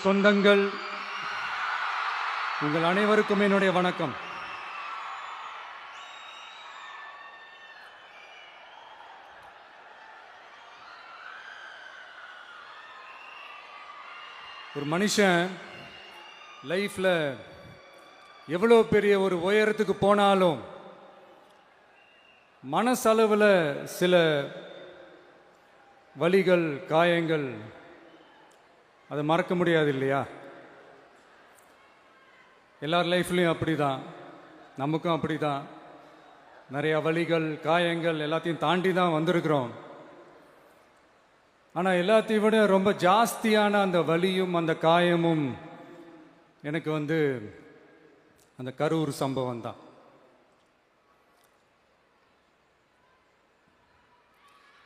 சொந்தங்கள், உங்கள் அனைவருக்கும் என்னுடைய வணக்கம். ஒரு மனுஷன் லைஃப்ல எவ்வளோ பெரிய ஒரு உயரத்துக்கு போனாலும் மனசளவில் சில வலிகள், காயங்கள் அதை மறக்க முடியாது இல்லையா? எல்லார் லைஃப்லையும் அப்படி தான், நமக்கும் அப்படி தான். நிறையா வலிகள், காயங்கள் எல்லாத்தையும் தாண்டி தான் வந்திருக்கிறோம். ஆனால் எல்லாத்தையும் விட ரொம்ப ஜாஸ்தியான அந்த வலியும் அந்த காயமும் எனக்கு அந்த கரூர் சம்பவம் தான்.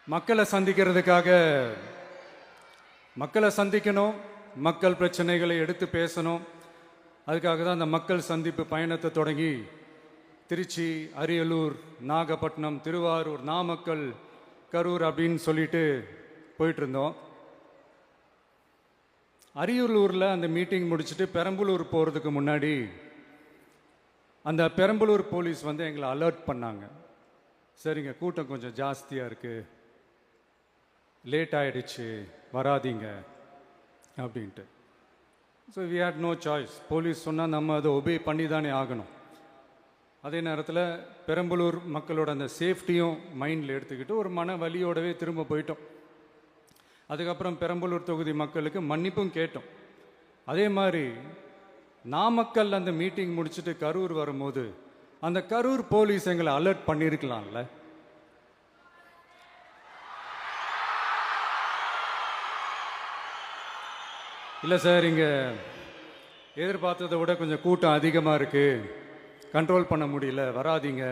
மக்களை சந்திக்கணும், மக்கள் பிரச்சனைகளை எடுத்து பேசணும். அதுக்காக தான் அந்த மக்கள் சந்திப்பு பயணத்தை தொடங்கி திருச்சி, அரியலூர், நாகப்பட்டினம், திருவாரூர், நாமக்கல், கரூர் அப்படின்னு சொல்லிட்டு போயிட்டு இருந்தோம். அரியலூரில் அந்த மீட்டிங் முடிச்சுட்டு பெரம்பலூர் போகிறதுக்கு முன்னாடி அந்த பெரம்பலூர் போலீஸ் எங்களை அலர்ட் பண்ணாங்க. சரிங்க, கூட்டம் கொஞ்சம் ஜாஸ்தியாக இருக்குது, லேட் ஆகிடுச்சு, வராதிங்க அப்படின்ட்டு. So we had no choice. Police சொன்னால் நம்ம அதை ஒபே பண்ணி தானே ஆகணும். அதே நேரத்தில் பெரம்பலூர் மக்களோட அந்த சேஃப்டியும் மைண்டில் எடுத்துக்கிட்டு ஒரு மன வலியோடவே திரும்ப போயிட்டோம். அதுக்கப்புறம் பெரம்பலூர் தொகுதி மக்களுக்கு மன்னிப்பும் கேட்டோம். அதே மாதிரி நாமக்கல் அந்த மீட்டிங் முடிச்சுட்டு கரூர் வரும்போது அந்த கரூர் போலீஸ் எங்களை அலர்ட் பண்ணியிருக்கலாம்ல. இல்லை சார், இங்கே எதிர்பார்த்ததை விட கொஞ்சம் கூட்டம் அதிகமாக இருக்குது, கண்ட்ரோல் பண்ண முடியல, வராதிங்க.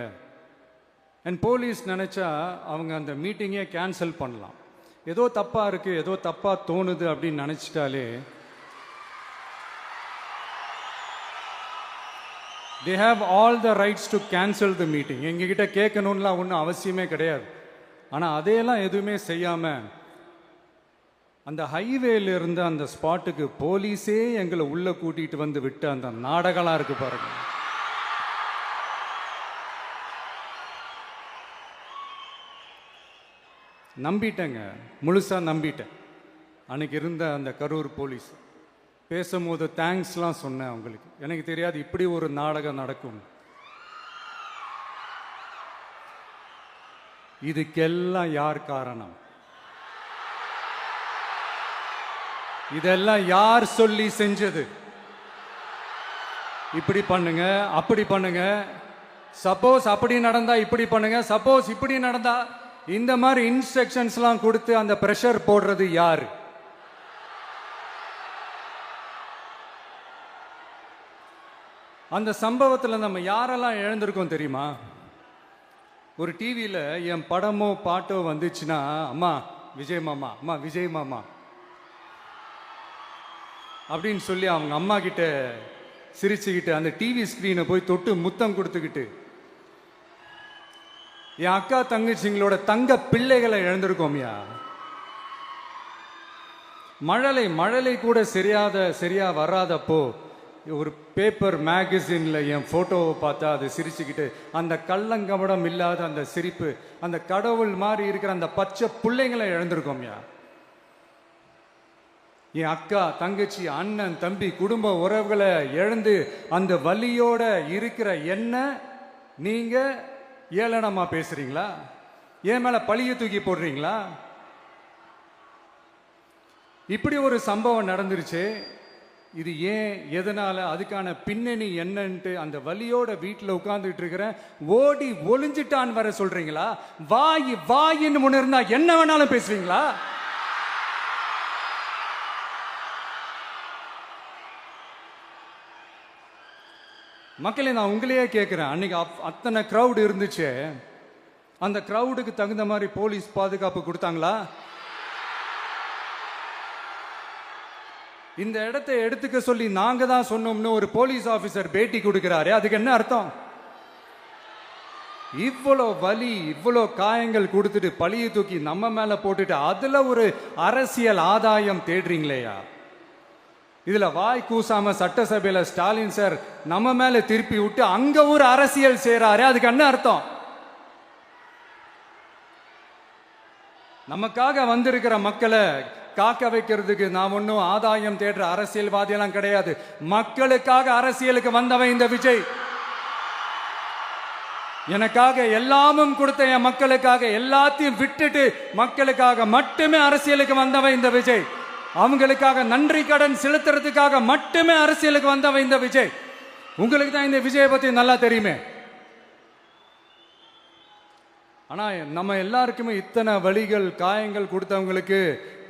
அண்ட் போலீஸ் நினச்சா அவங்க அந்த மீட்டிங்கே கேன்சல் பண்ணலாம். ஏதோ தப்பாக இருக்குது, ஏதோ தப்பாக தோணுது அப்படின்னு நினச்சிட்டாலே they have all the rights to cancel the meeting. எங்ககிட்ட கேட்கணும்லாம் ஒன்றும் அவசியமே கிடையாது. ஆனால் அதையெல்லாம் எதுவுமே செய்யாமல் அந்த ஹைவேல இருந்து அந்த ஸ்பாட்டுக்கு போலீஸே எங்களை உள்ளே கூட்டிகிட்டு வந்து விட்டு அந்த நாடகம்லாம் இருக்கு பாருங்க. நம்பிட்டேங்க, முழுசாக நம்பிட்டேன். அன்னைக்கு இருந்த அந்த கரூர் போலீஸ் பேசும்போது தேங்க்ஸ்லாம் சொன்னேன் அவங்களுக்கு. எனக்கு தெரியாது இப்படி ஒரு நாடகம் நடக்கும். இதுக்கெல்லாம் யார் காரணம்? இதெல்லாம் யார் சொல்லி செஞ்சது? இப்படி பண்ணுங்க, அப்படி பண்ணுங்க, சப்போஸ் அப்படி நடந்தா இப்படி பண்ணுங்க, சப்போஸ் இப்படி நடந்தா இந்த மாதிரி இன்ஸ்ட்ரக்ஷன்ஸ்லாம் கொடுத்து அந்த பிரஷர் போடுறது யாரு? அந்த சம்பவத்தில் நம்ம யாரெல்லாம் இழந்திருக்கோம் தெரியுமா? ஒரு டிவியில் என் படமோ பாட்டோ வந்துச்சுன்னா, அம்மா விஜய் மாமா, அம்மா விஜய் மாமா அப்படின்னு சொல்லி அவங்க அம்மா கிட்ட சிரிச்சுக்கிட்டு அந்த டிவி ஸ்க்ரீனை போய் தொட்டு முத்தம் கொடுத்துக்கிட்டு என் அக்கா தங்கச்சிங்களோட தங்க பிள்ளைகளை இழந்திருக்கோம்யா. மழலை கூட சரியா வராதப்போ ஒரு பேப்பர் மேகசின்ல என் போட்டோவை பார்த்தா அது சிரிச்சுக்கிட்டு அந்த கள்ளங்கபடம் இல்லாத அந்த சிரிப்பு, அந்த கடவுள் மாதிரி இருக்கிற அந்த பச்சை பிள்ளைங்களை இழந்திருக்கோம்யா. என் அக்கா, தங்கச்சி, அண்ணன், தம்பி, குடும்ப உறவுகளை இழந்து அந்த வலியோட இருக்கிற என்ன நீங்க ஏளனமா பேசுறீங்களா? என் மேல பழிய தூக்கி போடுறீங்களா? இப்படி ஒரு சம்பவம் நடந்துருச்சு. இது ஏன், எதனால, அதுக்கான பின்னணி என்னன்ட்டு அந்த வலியோட வீட்டில் உட்கார்ந்துட்டு இருக்கிற ஓடி ஒளிஞ்சிட்டான் வர சொல்றீங்களா? வாயின்னு முன்ன இருந்தா என்ன வேணாலும் பேசுவீங்களா? மக்களே, நான் உங்களையே கேட்குறேன். அன்னைக்கு அத்தனை க்ரௌடு இருந்துச்சு, அந்த க்ரௌடுக்கு தகுந்த மாதிரி போலீஸ் பாதுகாப்பு கொடுத்தாங்களா? இந்த இடத்தை எடுத்துக்க சொல்லி நாங்க தான் சொன்னோம்னு ஒரு போலீஸ் ஆபீசர் பேட்டி கொடுக்கிறாரு. அதுக்கு என்ன அர்த்தம்? இவ்வளோ வலி, இவ்வளோ காயங்கள் கொடுத்துட்டு பழியை தூக்கி நம்ம மேல போட்டுட்டு அதுல ஒரு அரசியல் ஆதாயம் தேடுறீங்களேயா? இதுல வாய் கூசாம சட்டசபையில ஸ்டாலின் சார் நம்ம மேல திருப்பி விட்டு அங்க ஒரு அரசியல் செய்றாரு. அதுக்கு என்ன அர்த்தம்? நமக்காக வந்திருக்கிற மக்களை காக்க வைக்கிறதுக்கு நான் ஒன்னும் ஆதாயம் தேடுற அரசியல்வாதி எல்லாம் கிடையாது. மக்களுக்காக அரசியலுக்கு வந்தவன் இந்த விஜய். எனக்காக எல்லாமும் கொடுத்த என் மக்களுக்காக எல்லாத்தையும் விட்டுட்டு மக்களுக்காக மட்டுமே அரசியலுக்கு வந்தவன் இந்த விஜய். அவங்களுக்காக நன்றி கடன் செலுத்துறதுக்காக மட்டுமே அரசியலுக்கு வந்தவன் இந்த விஜய். உங்களுக்கு தான் இந்த விஜயை பத்தி நல்லா தெரியுமே. ஆனா நம்ம எல்லாருக்குமே இத்தனை வலிகள் காயங்கள் கொடுத்தவங்களுக்கு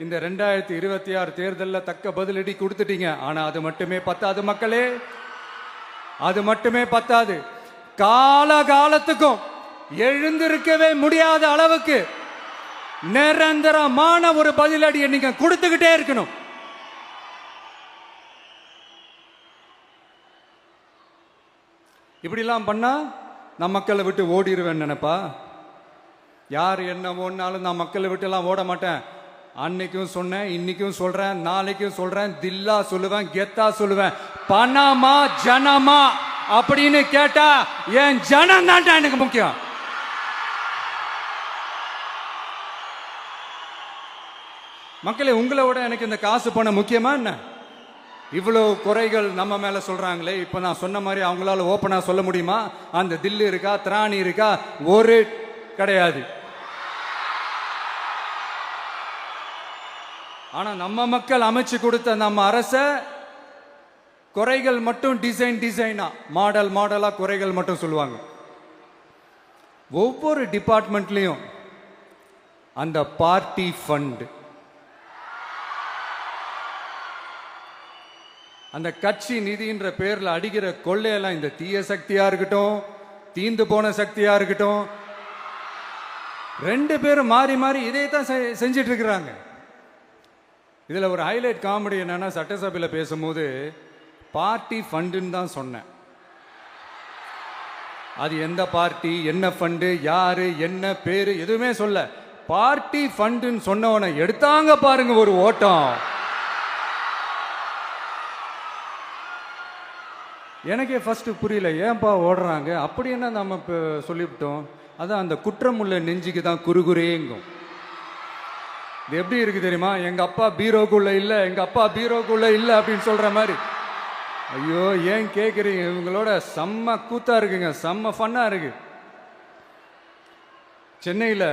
இந்த 2026 தேர்தலில் தக்க பதிலடி கொடுத்துட்டீங்க. ஆனா அது மட்டுமே பத்தாது மக்களே, அது மட்டுமே பத்தாது. காலகாலத்துக்கும் எழுந்திருக்கவே முடியாத அளவுக்கு நிரந்தரமான ஒரு பதிலடியை நீங்க கொடுத்துக்கிட்டே இருக்கணும். இப்படிலாம் பண்ணா நான் மக்களை விட்டு ஓடிடுவேன் நினைப்பா? யார் என்ன ஓடினாலும் நான் மக்களை விட்டு எல்லாம் ஓட மாட்டேன். அன்னைக்கும் சொன்னேன், இன்னைக்கும் சொல்றேன், நாளைக்கும் சொல்றேன், தில்லா சொல்லுவேன், கெத்தா சொல்லுவேன். பணமா ஜனமா அப்படின்னு கேட்டா என் ஜனம் தான் எனக்கு முக்கியம். மக்களே, உங்களை விட எனக்கு இந்த காசு பணம் முக்கியமா என்ன? இவ்வளோ குறைகள் நம்ம மேல சொல்றாங்களே, இப்ப நான் சொன்ன மாதிரி அவங்களால ஓப்பனா சொல்ல முடியுமா? அந்த தில்லு இருக்கா, திராணி இருக்கா? ஒரு கிடையாது. ஆனா நம்ம மக்கள் அமைச்சு கொடுத்த நம்ம அரச குறைகள் மட்டும் டிசைனா மாடலா குறைகள் மட்டும் சொல்லுவாங்க. ஒவ்வொரு டிபார்ட்மெண்ட்லயும் அந்த பார்ட்டி ஃபண்ட், அந்த கட்சி நிதின்ற பேர்ல அடிக்கிற கொள்ளையெல்லாம் இந்த தீய சக்தியா இருக்கட்டும், தீந்து போன சக்தியா இருக்கட்டும், ரெண்டு பேரும் மாறி மாறி இதே தான் செஞ்சிட்டு இருக்கிறாங்க. இதுல ஒரு ஹைலைட் காமெடி என்னன்னா, சட்டசபையில் பேசும்போது பார்ட்டி ஃபண்டுன்னு தான் சொன்னேன். அது எந்த பார்ட்டி, என்ன ஃபண்டு, யாரு, என்ன பேரு எதுவுமே சொல்ல. பார்ட்டி ஃபண்டுன்னு சொன்னவனை எடுத்தாங்க பாருங்க ஒரு ஓட்டம். எனக்கே ஃபர்ஸ்ட் புரியல, ஏன்பா ஓடுறாங்க? அப்படி என்ன நம்ம சொல்லிவிட்டோம்? அதான் அந்த குற்றம் உள்ள நெஞ்சுக்கு தான் குறுகுறேங்கும். இது எப்படி இருக்கு தெரியுமா? எங்க அப்பா பீரோக்குள்ள இல்ல, எங்க அப்பா பீரோக்குள்ள இல்ல அப்படின்னு சொல்ற மாதிரி. ஐயோ, ஏன் கேக்குறீங்க? இவங்களோட செம்ம கூத்தா இருக்குங்க, செம்ம ஃபன்னா இருக்கு. சென்னையில்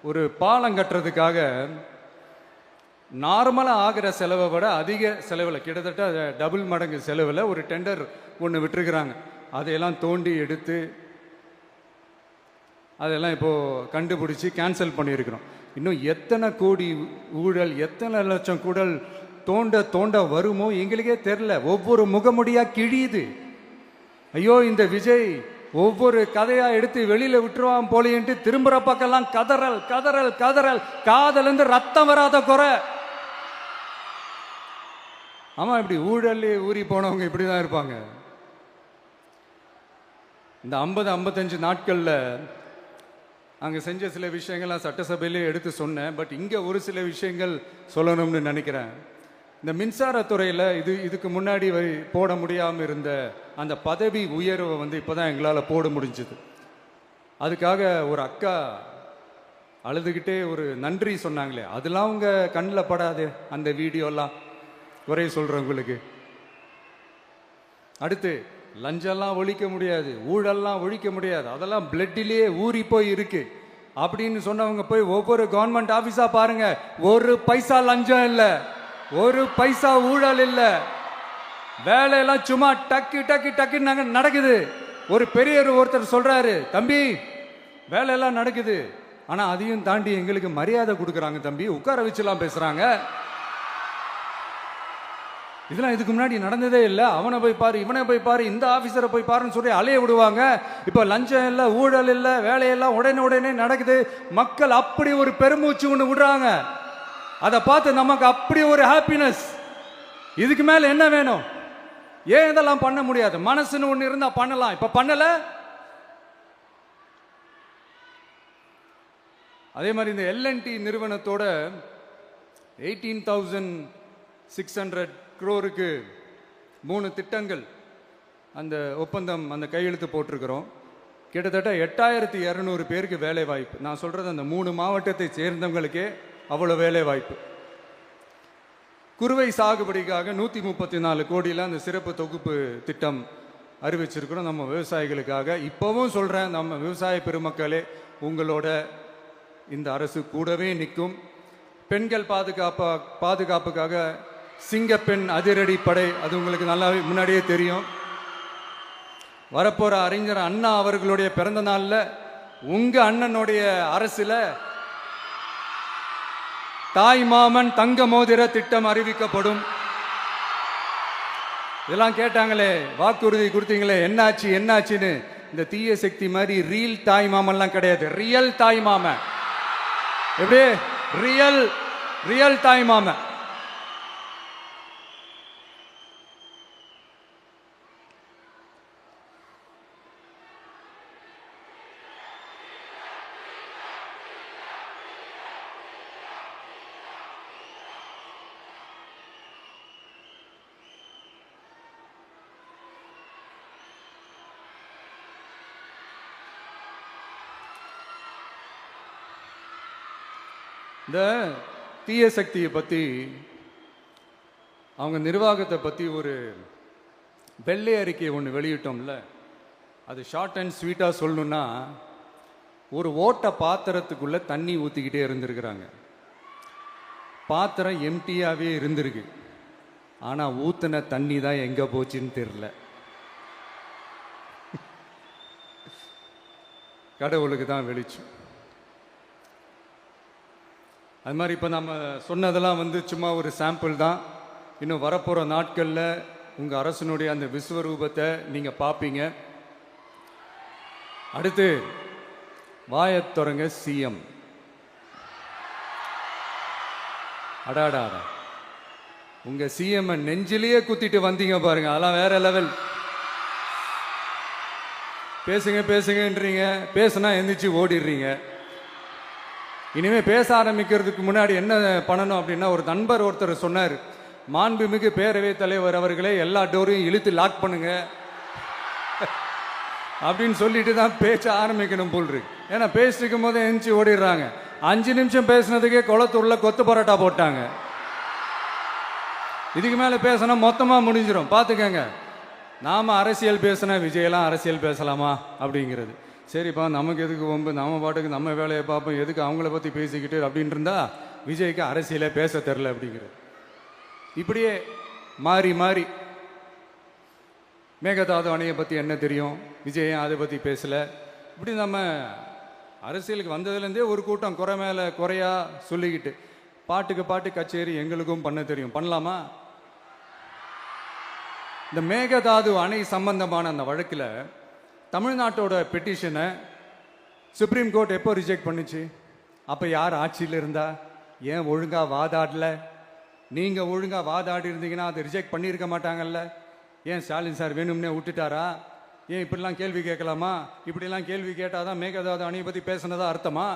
ஒரு பாலம் கட்டுறதுக்காக நார்மலாக ஆகிற செலவை விட அதிக செலவில், கிட்டத்தட்ட டபுள் மடங்கு செலவில் ஒரு டெண்டர் ஒன்று விட்டுருக்குறாங்க. அதையெல்லாம் தோண்டி எடுத்து அதெல்லாம் இப்போது கண்டுபிடிச்சி கேன்சல் பண்ணியிருக்கிறோம். இன்னும் எத்தனை கோடி ஊழல், எத்தனை லட்சம் கூடல் தோண்ட வருமோ எங்களுக்கே தெரில. ஒவ்வொரு முகமுடியாக கிழியுது. ஐயோ, இந்த விஜய் ஒவ்வொரு கதையா எடுத்து வெளியில விட்டுருவான் போலேன்ட்டு திரும்புற பக்கம்லாம் கதறல் கதறல் கதறல், காதலிருந்து ரத்தம் வராத குறை. ஆமா, இப்படி ஊழல்லே ஊறி போனவங்க இப்படிதான் இருப்பாங்க. இந்த 50-55 நாட்கள்ல அங்க செஞ்ச சில விஷயங்கள்லாம் சட்டசபையிலே எடுத்து சொன்னேன். பட் இங்க ஒரு சில விஷயங்கள் சொல்லணும்னு நினைக்கிறேன். இந்த மின்சாரத்துறையில் இதுக்கு முன்னாடி போட முடியாமல் இருந்த அந்த பதவி உயர்வை இப்போதான் எங்களால் போட முடிஞ்சது. அதுக்காக ஒரு அக்கா அழுதுகிட்டே ஒரு நன்றி சொன்னாங்களே, அதெல்லாம் அவங்க கண்ணில் படாது அந்த வீடியோலாம், குறை சொல்கிறவங்களுக்கு. அடுத்து லஞ்சம்லாம் ஒழிக்க முடியாது, ஊழல்லாம் ஒழிக்க முடியாது, அதெல்லாம் பிளட்டிலேயே ஊறி போய் இருக்கு அப்படின்னு சொன்னவங்க போய் ஒவ்வொரு கவர்மெண்ட் ஆஃபீஸா பாருங்க, ஒரு பைசா லஞ்சம் இல்லை, ஒரு பைசா ஊழல் இல்லை, வேலையெல்லாம் சும்மா டக்கு டக்கு டக்குன்னு நடக்குது. ஒரு பெரியவர் ஒருத்தர் சொல்றாரு, தம்பி வேலையெல்லாம் நடக்குது, ஆனா அதையும் தாண்டி எங்களுக்கு மரியாதை கொடுக்குறாங்க தம்பி, உட்கார வச்சுலாம் பேசுறாங்க. இதெல்லாம் இதுக்கு முன்னாடி நடந்ததே இல்லை. அவனை போய் பாரு, இவனை போய் பாரு, இந்த ஆபீசரை போய் பாருன்னு சொல்லி அலைய விடுவாங்க. இப்ப லஞ்சம் இல்லை, ஊழல் இல்லை, வேலையெல்லாம் உடனே நடக்குது. மக்கள் அப்படி ஒரு பெருமூச்சு ஒன்று விடுறாங்க. அதை பார்த்து நமக்கு அப்படி ஒரு ஹாப்பினஸ். இதுக்கு மேல என்ன வேணும்? ஏன் இதெல்லாம் பண்ண முடியாது? மனசுன்னு ஒண்ணு இருந்தா பண்ணலாம். இப்ப பண்ணல. அதே மாதிரி இந்த L&T நிறுவனத்தோட 18,600 crore-க்கு 3 திட்டங்கள் அந்த ஒப்பந்தம் அந்த கையெழுத்து போட்டிருக்கிறோம். கிட்டத்தட்ட 8200 பேருக்கு வேலை வாய்ப்பு. நான் சொல்றது அந்த 3 மாவட்டத்தை சேர்ந்தவங்களுக்கே அவ்வளோ வேலை வாய்ப்பு. குறுவை சாகுபடிக்காக 134 கோடியில் அந்த சிறப்பு தொகுப்பு திட்டம் அறிவிச்சிருக்கிறோம் நம்ம விவசாயிகளுக்காக. இப்போவும் சொல்கிறேன், நம்ம விவசாய பெருமக்களே, உங்களோட இந்த அரசு கூடவே நிற்கும். பெண்கள் பாதுகாப்புக்காக சிங்கப்பெண் அதிரடி படை, அது உங்களுக்கு நல்லா முன்னாடியே தெரியும். வரப்போகிற அறிஞர் அண்ணா அவர்களுடைய பிறந்த நாளில் உங்கள் அண்ணனுடைய அரசில் தாய் மாமன் தங்க மோதிர திட்டம் அறிவிக்கப்படும். இதெல்லாம் கேட்டாங்களே, வாக்குறுதி கொடுத்தீங்களே, என்னாச்சு என்னாச்சுன்னு. இந்த தீய சக்தி மாதிரி ரீல் தாய் மாமன்லாம் கிடையாது, ரியல் தாய் மாமன். எப்படி ரியல் தாய் மாமன். இந்த தீய சக்தியை பற்றி, அவங்க நிர்வாகத்தை பற்றி ஒரு வெள்ளை அறிக்கையை ஒன்று வெளியிட்டோம்ல, அது ஷார்ட் அண்ட் ஸ்வீட்டாக சொல்லணுன்னா, ஒரு ஓட்ட பாத்திரத்துக்குள்ளே தண்ணி ஊற்றிக்கிட்டே இருந்திருக்கிறாங்க. பாத்திரம் எம்டியாகவே இருந்திருக்கு, ஆனால் ஊற்றின தண்ணி தான் எங்கே போச்சுன்னு தெரில. கடவுளுக்கு தான் வெளிச்சம். அது மாதிரி இப்போ நம்ம சொன்னதெல்லாம் சும்மா ஒரு சாம்பிள் தான். இன்னும் வரப்போகிற நாட்களில் உங்கள் அரசனுடைய அந்த விஸ்வரூபத்தை நீங்கள் பார்ப்பீங்க. அடுத்து வாயத்தொடங்க சிஎம். அடாடா, உங்கள் சிஎம் நெஞ்சிலேயே குத்திட்டு வந்தீங்க பாருங்க, அதெல்லாம் வேற லெவல். பேசுங்கன்றீங்க, பேசுனா எந்திரிச்சு ஓடிடுறீங்க. இனிமேல் பேச ஆரம்பிக்கிறதுக்கு முன்னாடி என்ன பண்ணணும் அப்படின்னா, ஒரு நண்பர் ஒருத்தர் சொன்னார், மாண்புமிகு பேரவைத் தலைவர் அவர்களே, எல்லா டோரையும் இழுத்து லாக் பண்ணுங்க அப்படின்னு சொல்லிட்டு தான் பேச்ச ஆரம்பிக்கணும் போல் இருக்கு. ஏன்னா பேசிட்டு இருக்கும் போதே எந்திரிச்சு ஓடிடுறாங்க. 5 நிமிஷம் பேசினதுக்கே குளத்தூர்ல கொத்து பரோட்டா போட்டாங்க. இதுக்கு மேலே பேசினா மொத்தமாக முடிஞ்சிடும், பார்த்துக்கங்க. நாம் அரசியல் பேசினா விஜயெல்லாம் அரசியல் பேசலாமா அப்படிங்கிறது. சரிப்பா, நமக்கு எதுக்கு வம்பு, நம்ம பாட்டுக்கு நம்ம வேலையை பார்ப்போம், எதுக்கு அவங்கள பற்றி பேசிக்கிட்டு அப்படின்னு இருந்தா விஜய்க்கு அரசியலே பேச தெரில அப்படிங்கிறது. இப்படியே மாறி மாறி மேகதாது அணையை பற்றி என்ன தெரியும், விஜயம் அதை பற்றி பேசலை. இப்படி நம்ம அரசியலுக்கு வந்ததுலேருந்தே ஒரு கூட்டம் குறை மேலே குறையா சொல்லிக்கிட்டு, பாட்டுக்கு பாட்டு கச்சேரி எங்களுக்கும் பண்ண தெரியும், பண்ணலாமா? இந்த மேகதாது அணை சம்பந்தமான அந்த வழக்கில் தமிழ்நாட்டோட பெட்டிஷனை சுப்ரீம் கோர்ட் எப்போ ரிஜெக்ட் பண்ணுச்சு? அப்போ யார் ஆட்சியில் இருந்தா? ஏன் ஒழுங்காக வாதாடல? நீங்கள் ஒழுங்காக வாதாடி இருந்தீங்கன்னா அதை ரிஜெக்ட் பண்ணியிருக்க மாட்டாங்கல்ல. ஏன் ஸ்டாலின் சார் வேணும்னே விட்டுட்டாரா? ஏன் இப்படிலாம் கேள்வி கேட்கலாமா? இப்படிலாம் கேள்வி கேட்டால் தான் மேகதாது அணையை பற்றி பேசுனதா அர்த்தமா?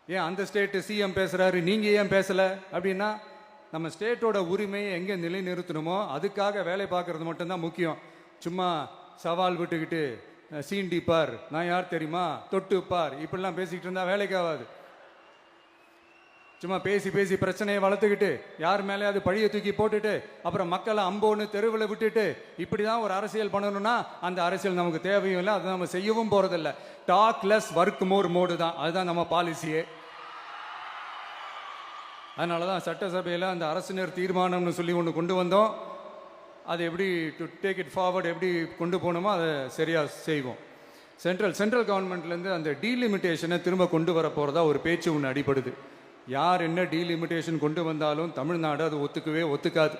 ஏன் அந்த ஸ்டேட்டு சிஎம் பேசுகிறாரு, நீங்கள் ஏன் பேசலை அப்படின்னா, நம்ம ஸ்டேட்டோட உரிமையை எங்கே நிலைநிறுத்தணுமோ அதுக்காக வேலை பார்க்கறது மட்டும்தான் முக்கியம். சும்மா சவால் விட்டுக்கிட்டு சீண்டி பார், நான் யார் தெரியுமா, தொட்டு பார், இப்படிலாம் பேசிக்கிட்டு இருந்தா வேலைக்கு ஆகாது. சும்மா பேசி பேசி பிரச்சனையை வளர்த்துக்கிட்டு யார் மேலே அது பழியை தூக்கி போட்டுட்டு அப்புறம் மக்களை அம்போன்னு தெருவில் விட்டுட்டு இப்படி தான் ஒரு அரசியல் பண்ணணும்னா அந்த அரசியல் நமக்கு தேவையும் இல்லை, அதை நம்ம செய்யவும் போகிறதில்ல. Talk less work more mode தான், அதுதான் நம்ம பாலிசியே. அதனால தான் சட்டசபையில் அந்த அரசினர் தீர்மானம்னு சொல்லி ஒன்று கொண்டு வந்தோம். அது எப்படி டு டேக் இட் ஃபார்வர்ட், எப்படி கொண்டு போகணுமோ அதை சரியாக செய்வோம். சென்ட்ரல் கவர்மெண்ட்லேருந்து அந்த டீலிமிட்டேஷனை திரும்ப கொண்டு வர போகிறதா ஒரு பேச்சு ஒன்று அடிபடுது. யார் என்ன டீலிமிட்டேஷன் கொண்டு வந்தாலும் தமிழ்நாடு அது ஒத்துக்காது.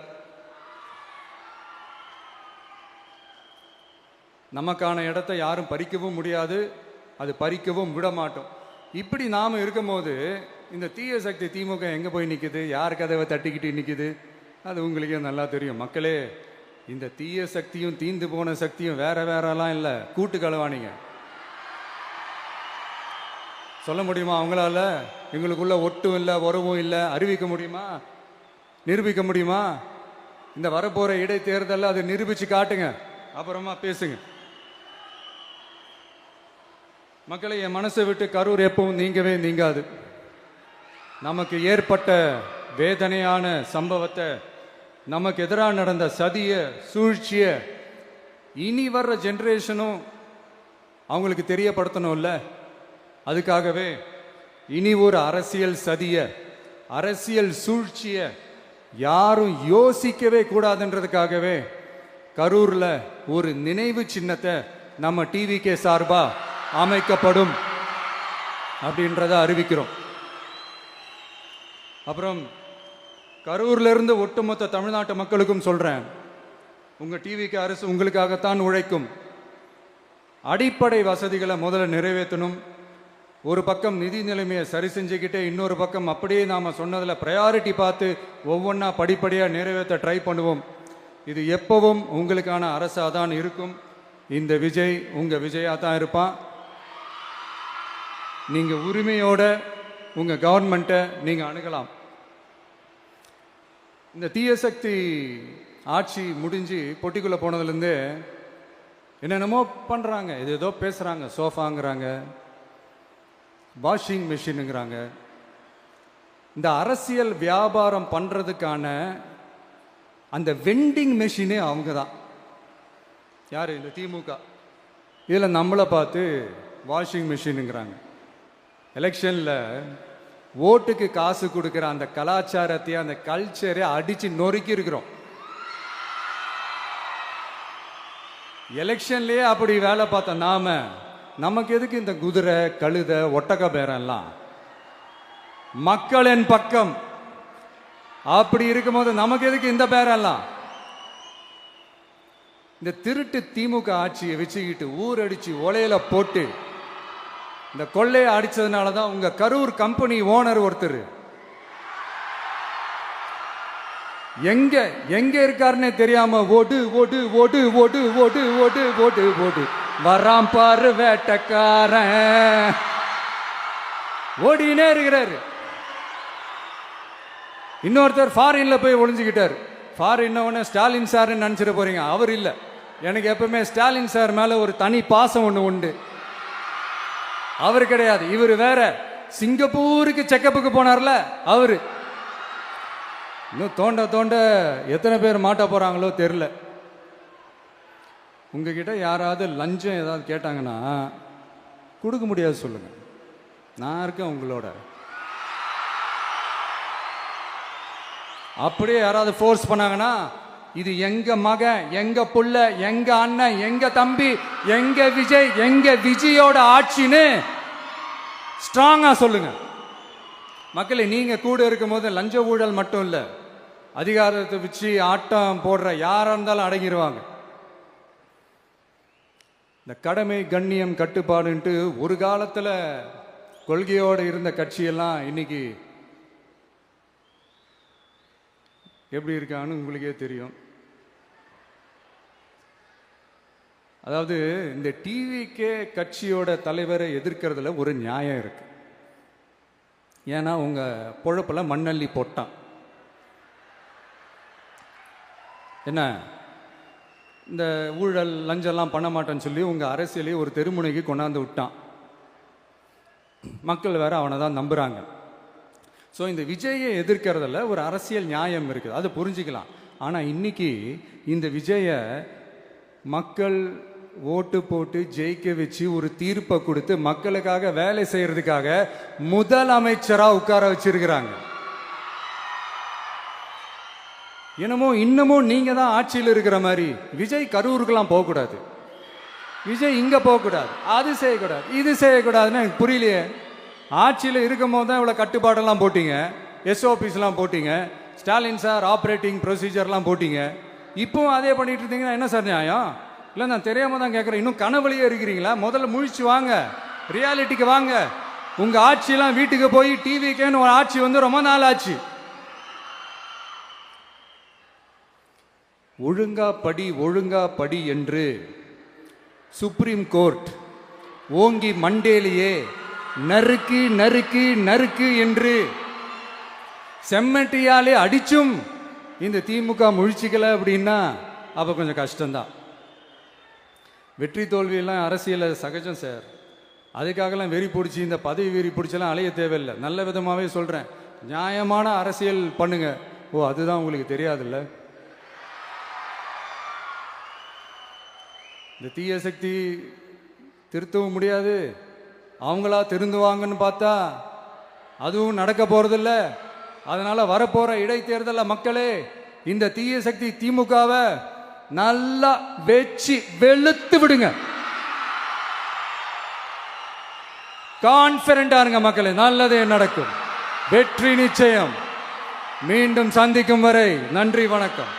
நமக்கான இடத்த யாரும் பறிக்கவும் முடியாது, அது பறிக்கவும் விட மாட்டோம். இப்படி நாம் இருக்கும்போது இந்த தீய சக்தி திமுக எங்கே போய் நிற்குது, யார் கதவை தட்டிக்கிட்டு நிற்குது, அது உங்களுக்கே நல்லா தெரியும். மக்களே, இந்த தீய சக்தியும் தீந்து போன சக்தியும் வேறலாம் இல்லை, கூட்டு களவாணிங்க. சொல்ல முடியுமா அவங்களால? எங்களுக்குள்ள ஒட்டும் இல்லை, உறவும் இல்லை, அறிவிக்க முடியுமா, நிரூபிக்க முடியுமா? இந்த வரப்போற இடைத்தேர்தலில் அதை நிரூபிச்சு காட்டுங்க, அப்புறமா பேசுங்க. மக்களை, என் மனசை விட்டு கரூர் எப்பவும் நீங்கவே நீங்காது. நமக்கு ஏற்பட்ட வேதனையான சம்பவத்தை, நமக்கு எதிராக நடந்த சதிய சூழ்ச்சிய இனி வர்ற ஜென்ரேஷனும் அவங்களுக்கு தெரியப்படுத்தணும்ல. அதுக்காகவே இனி ஒரு அரசியல் சதிய, அரசியல் சூழ்ச்சிய யாரும் யோசிக்கவே கூடாதுன்றதுக்காகவே கரூர்ல ஒரு நினைவு சின்னத்தை நம்ம டிவிகே சார்பா அமைக்கப்படும் அப்படின்றத அறிவிக்கிறோம். அப்புறம் கரூர்ல இருந்து ஒட்டுமொத்த தமிழ்நாட்டு மக்களுக்கும் சொல்றேன், உங்க டிவிகே அரசு உங்களுக்காகத்தான் உழைக்கும். அடிப்படை வசதிகளை முதல்ல நிறைவேற்றணும். ஒரு பக்கம் நிதி நிலைமையை சரி செஞ்சுக்கிட்டே, இன்னொரு பக்கம் அப்படியே நாம சொன்னதில் ப்ரையாரிட்டி பார்த்து ஒவ்வொன்றா படிப்படியாக நிறைவேற்ற ட்ரை பண்ணுவோம். இது எப்பவும் உங்களுக்கான அரசாக தான் இருக்கும். இந்த விஜய் உங்கள் விஜயாக தான் இருப்பான். நீங்கள் உரிமையோட உங்கள் கவர்மெண்ட்டை நீங்கள் அணுகலாம். இந்த தீய சக்தி ஆட்சி முடிஞ்சு பொட்டிக்குள்ளே போனதுலேருந்து என்னென்னமோ பண்ணுறாங்க, இது ஏதோ பேசுகிறாங்க, சோஃபாங்கிறாங்க, வாஷிங் மிஷினுங்கிறாங்க. இந்த அரசியல் வியாபாரம் பண்ணுறதுக்கான அந்த வெண்டிங் மெஷினே அவங்க தான். யார்? இந்த திமுக. இதில் நம்மளை பார்த்து வாஷிங் மிஷினுங்கிறாங்க. எலெக்ஷனில் ஓட்டுக்கு காசு கொடுக்குற அந்த கலாச்சாரத்தையே, அந்த கல்ச்சரை அடித்து நொறுக்கி இருக்கிறோம். எலெக்ஷன்லேயே அப்படி வேலை பார்த்த நமக்கு எதுக்கு இந்த குதிரை, கழுதை, ஒட்டக பேரெல்லாம்? மக்களின் பக்கம் அப்படி இருக்கும்போது நமக்கு எதுக்கு இந்த பேரெல்லாம்? இந்த திருட்டு திமுக ஆட்சியை வச்சுக்கிட்டு ஊரடிச்சு ஒலையில போட்டு இந்த கொள்ளையை அடிச்சதுனால தான் உங்க கரூர் கம்பெனி ஓனர் ஒருத்தர் எங்க எங்க இருக்காருன்னே தெரியாம ஓடு ஓடு ஓடு ஓடு ஓடு ஓடு ஓடு ஓடு வராம் பாரு வேட்டக்காரன் ஓடினே இருக்கிறாரு. இன்னொருத்தர் ஃபாரின்ல போய் ஒளிஞ்சுக்கிட்டார். ஃபாரின் ஸ்டாலின் சார் நினைச்சிட போறீங்க, அவர் இல்லை. எனக்கு எப்பவுமே ஸ்டாலின் சார் மேல ஒரு தனி பாசம் ஒன்று உண்டு. அவர் கிடையாது, இவர் வேற. சிங்கப்பூருக்கு செக்கப்புக்கு போனார்ல அவரு. இன்னும் தோண்ட தோண்ட எத்தனை பேர் மாட்ட போறாங்களோ தெரியல. உங்ககிட்ட யாராவது லஞ்சம் ஏதாவது கேட்டாங்கன்னா கொடுக்க முடியாது சொல்லுங்க, நான் இருக்கேன் உங்களோட. அப்படியே யாராவது ஃபோர்ஸ் பண்ணாங்கன்னா இது எங்க மகன், எங்க புள்ள, எங்க அண்ணன், எங்க தம்பி, எங்க விஜய், எங்க விஜயோட ஆட்சின்னு ஸ்ட்ராங்கா சொல்லுங்க. மக்களை, நீங்க கூட இருக்கும் போது லஞ்ச ஊழல் மட்டும் இல்ல, அதிகாரத்தை வச்சு ஆட்டம் போடுற யாரா இருந்தாலும் அடங்கிடுவாங்க. இந்த கடமை, கண்ணியம், கட்டுப்பாடுன்ட்டு ஒரு காலத்துல கொள்கையோடு இருந்த கட்சியெல்லாம் இன்னைக்கு எப்படி இருக்கான்னு உங்களுக்கே தெரியும். அதாவது இந்த டிவிகே கட்சியோட தலைவரை எதிர்க்கிறதுல ஒரு நியாயம் இருக்கு. ஏன்னா உங்க பொழப்புல மண்ணள்ளி போட்டான். என்ன, இந்த ஊழல் லஞ்சம்லாம் பண்ண மாட்டேன்னு சொல்லி உங்க அரசியலையே ஒரு தெருமுனைக்கு கொண்டாந்து விட்டான். மக்கள் வேற அவனை தான் நம்புறாங்க. ஸோ இந்த விஜயை எதிர்க்கிறதுல ஒரு அரசியல் நியாயம் இருக்குது, அதை புரிஞ்சுக்கலாம். ஆனால் இன்னைக்கு இந்த விஜயை மக்கள் ஓட்டு போட்டு ஜெயிக்க வச்சு ஒரு தீர்ப்பை கொடுத்து மக்களுக்காக வேலை செய்யறதுக்காக முதலமைச்சராக உட்கார வச்சிருக்கிறாங்க. என்னமோ இன்னமும் நீங்க தான் ஆட்சியில் இருக்கிற மாதிரி விஜய் கரூருக்கெல்லாம் போகக்கூடாது, விஜய் இங்க போகக்கூடாது, அது செய்யக்கூடாது, இது செய்யக்கூடாதுன்னு எனக்கு புரியலையே. ஆட்சியில் இருக்கும் போது தான் இவ்வளோ கட்டுப்பாடெல்லாம் போட்டீங்க, எஸ்ஓபிஸ்லாம் போட்டீங்க, ஸ்டாலின் சார் ஆப்ரேட்டிங் ப்ரொசீஜர்லாம் போட்டீங்க. இப்போவும் அதே பண்ணிட்டு இருந்தீங்கன்னா என்ன சார் நியாயம்? இல்லை, நான் தெரியாம தான் கேட்குறேன். இன்னும் கனவுலையே இருக்கிறீங்களா? முதல்ல முழிச்சு வாங்க, ரியாலிட்டிக்கு வாங்க. உங்க ஆட்சியெல்லாம் வீட்டுக்கு போய் டிவிக்கேன்னு ஒரு ஆட்சி வந்து ரொம்ப நாள் ஆச்சு. ஒழுங்கா படி, ஒழுங்கா படி என்று சுப்ரீம் கோர்ட் ஓங்கி மண்டேலியே நறுக்கு நறுக்கு நறுக்கு என்று செம்மட்டியாலே அடிச்சும் இந்த திமுக முழிச்சிக்கல அப்படின்னா அப்போ கொஞ்சம் கஷ்டம்தான். வெற்றி தோல்வியெல்லாம் அரசியலில் சகஜம் சார். அதுக்காகலாம் வெறி பிடிச்சி இந்த பதவி வெறி பிடிச்செல்லாம் அலைய தேவையில்லை. நல்ல விதமாகவே சொல்கிறேன், நியாயமான அரசியல் பண்ணுங்க. ஓ, அதுதான் உங்களுக்கு தெரியாதுல்ல. இந்த தீய சக்தி திருத்தவும் முடியாது, அவங்களா திருந்துவாங்கன்னு பார்த்தா அதுவும் நடக்க போறதில்ல. அதனால வரப்போற இடைத்தேர்தலில் மக்களே, இந்த தீய சக்தி திமுகவை நல்லா வெச்சு வெளுத்து விடுங்க. கான்பிடண்டா இருங்க மக்களே, நல்லதே நடக்கும், வெற்றி நிச்சயம். மீண்டும் சந்திக்கும் வரை நன்றி, வணக்கம்.